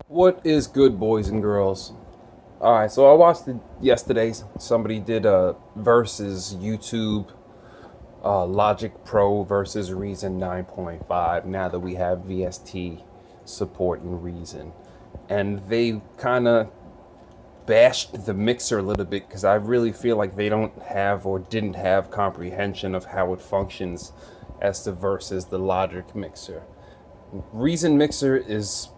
What is good, boys and girls? Alright, so I watched it yesterday. Somebody did a versus YouTube Logic Pro versus Reason 9.5 now that we have VST support in Reason. And they kind of bashed the mixer a little bit because I really feel like they don't have or didn't have comprehension of how it functions as to versus the Logic mixer. Reason mixer is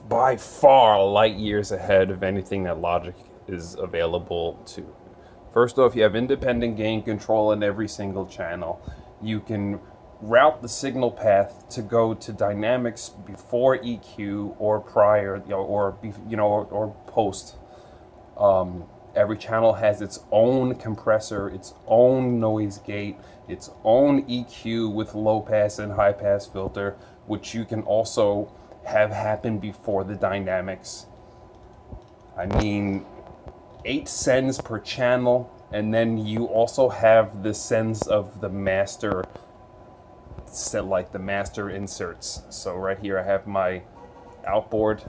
by far light years ahead of anything that Logic is available to. First off, you have independent gain control in every single channel. You can route the signal path to go to dynamics before EQ or prior, or post. Every channel has its own compressor, its own noise gate, its own EQ with low pass and high pass filter, which you can also have happen before the dynamics. I mean, 8 sends per channel, and then you also have the sends of the master, like the master inserts. So right here I have my outboard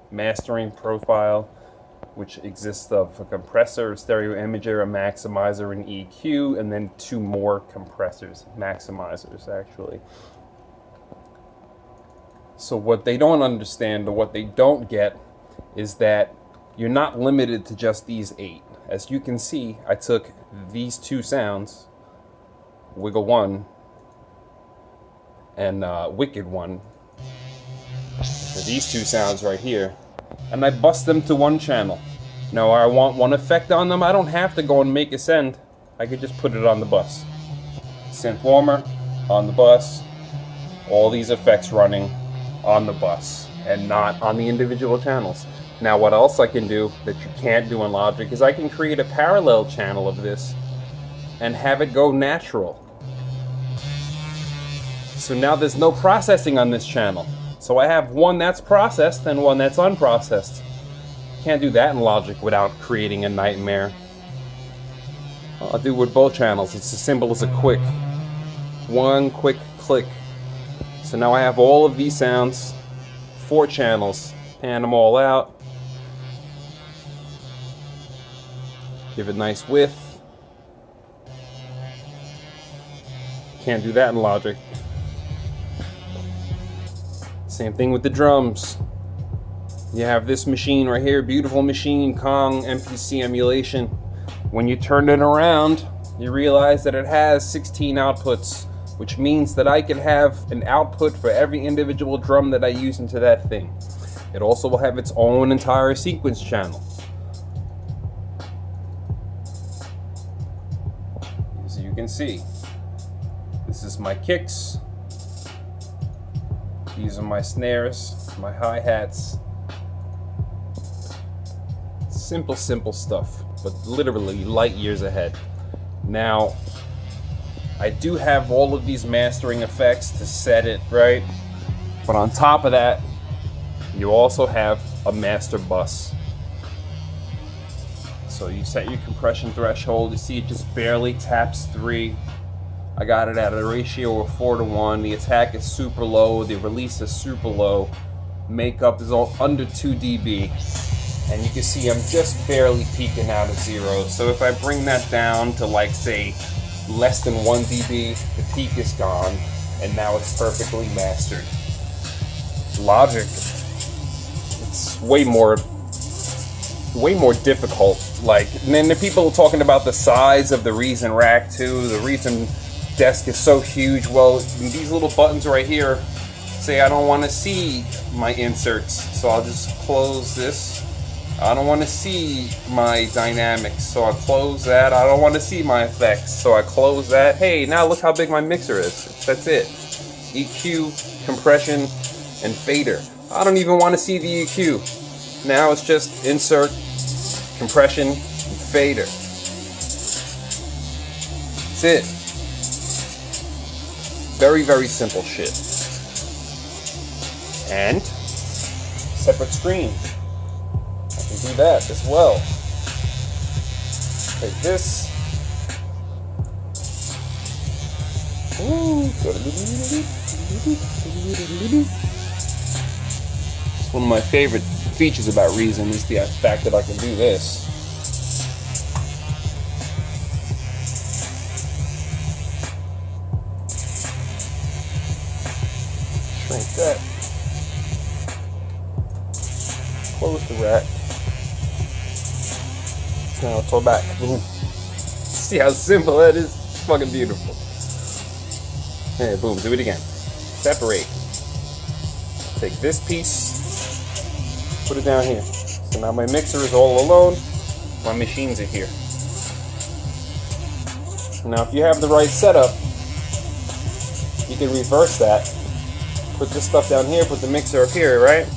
mastering profile, which exists of a compressor, a stereo imager, a maximizer, an EQ, and then 2 more compressors, maximizers actually. So what they don't understand, or what they don't get, is that you're not limited to just these 8. As you can see, I took these 2 sounds, Wiggle 1 and Wicked 1, so these 2 sounds right here, and I bust them to 1 channel. Now I want 1 effect on them, I don't have to go and make a send. I could just put it on the bus. Synth warmer on the bus, all these effects running on the bus and not on the individual channels. Now what else I can do that you can't do in Logic is I can create a parallel channel of this and have it go natural. So now there's no processing on this channel. So I have 1 that's processed and 1 that's unprocessed. Can't do that in Logic without creating a nightmare. I'll do with both channels. It's as simple as a quick 1 quick click. So now I have all of these sounds, 4 channels, pan them all out, give it nice width. Can't do that in Logic. Same thing with the drums. You have this machine right here, beautiful machine, Kong MPC emulation. When you turn it around, you realize that it has 16 outputs, which means that I can have an output for every individual drum that I use into that thing. It also will have its own entire sequence channel. As you can see, this is my kicks. These are my snares, my hi-hats. Simple stuff, but literally light years ahead. Now, I do have all of these mastering effects to set it right, but on top of that, you also have a master bus. So you set your compression threshold, you see it just barely taps 3. I got it at a ratio of 4:1. The attack is super low, the release is super low. Makeup is all under 2 dB. And you can see I'm just barely peaking out at 0. So if I bring that down to, like, say, less than 1 dB, the peak is gone, and now it's perfectly mastered. Logic, it's way more difficult. Like, and then the people talking about the size of the Reason rack too. The Reason desk is so huge. Well, these little buttons right here say I don't want to see my inserts, so I'll just close this. I don't want to see my dynamics, so I close that. I don't want to see my effects, so I close that. Hey, now look how big my mixer is. That's it. EQ, compression, and fader. I don't even want to see the EQ. Now it's just insert, compression, and fader. That's it. Very simple shit. And separate screen. Do that as well. Take this. One of my favorite features about Reason is the fact that I can do this. Shrink that. Close the rack. So now it's all back. Boom. See how simple that is? It's fucking beautiful. Hey, boom, do it again. Separate. Take this piece, put it down here. So now my mixer is all alone, my machines are here. Now if you have the right setup, you can reverse that. Put this stuff down here, put the mixer up here, right?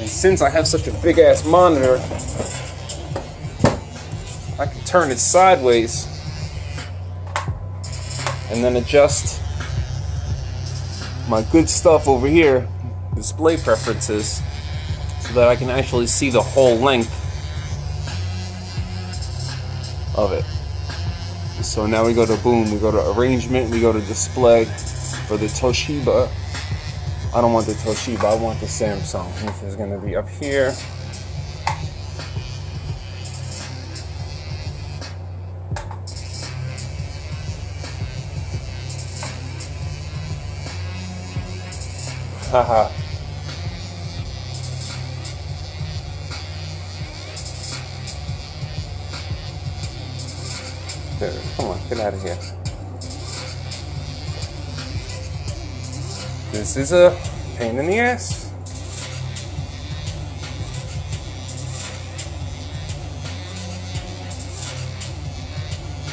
And since I have such a big ass monitor, I can turn it sideways and then adjust my good stuff over here, display preferences, so that I can actually see the whole length of it. So now we go to boom, we go to arrangement, we go to display for the Toshiba. I don't want the Toshiba, I want the Samsung, which is going to be up here. Haha. There, come on, get out of here. This is a pain in the ass.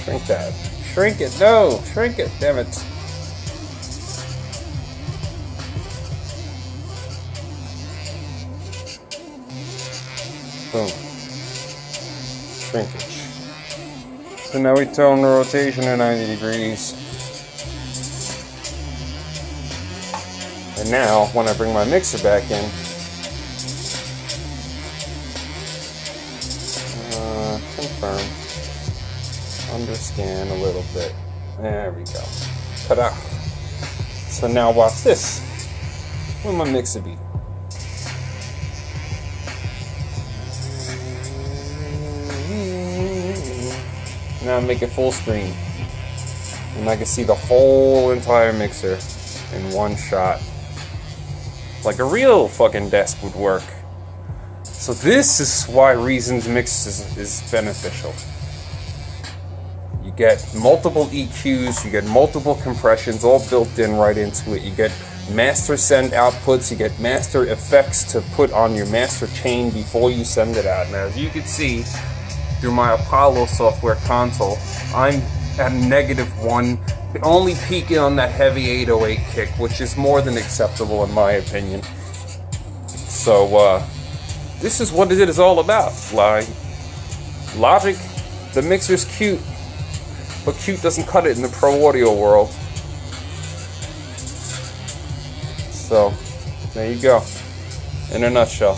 Shrink that. Shrink it. No, shrink it. Damn it. Boom. Shrinkage. So now we turn the rotation to 90 degrees. And now, when I bring my mixer back in, confirm, underscan a little bit. There we go. Ta-da. So now watch this. Where my mixer be? Now make it full screen. And I can see the whole entire mixer in one shot. Like a real fucking desk would work. So this is why Reason's mix is beneficial. You get multiple EQs, you get multiple compressions all built in right into it. You get master send outputs, you get master effects to put on your master chain before you send it out. Now as you can see through my Apollo software console, I'm at -1, only peaking on that heavy 808 kick, which is more than acceptable in my opinion. So this is what it is all about. Like Logic, the mixer's cute, but cute doesn't cut it in the pro audio world. So there you go, in a nutshell.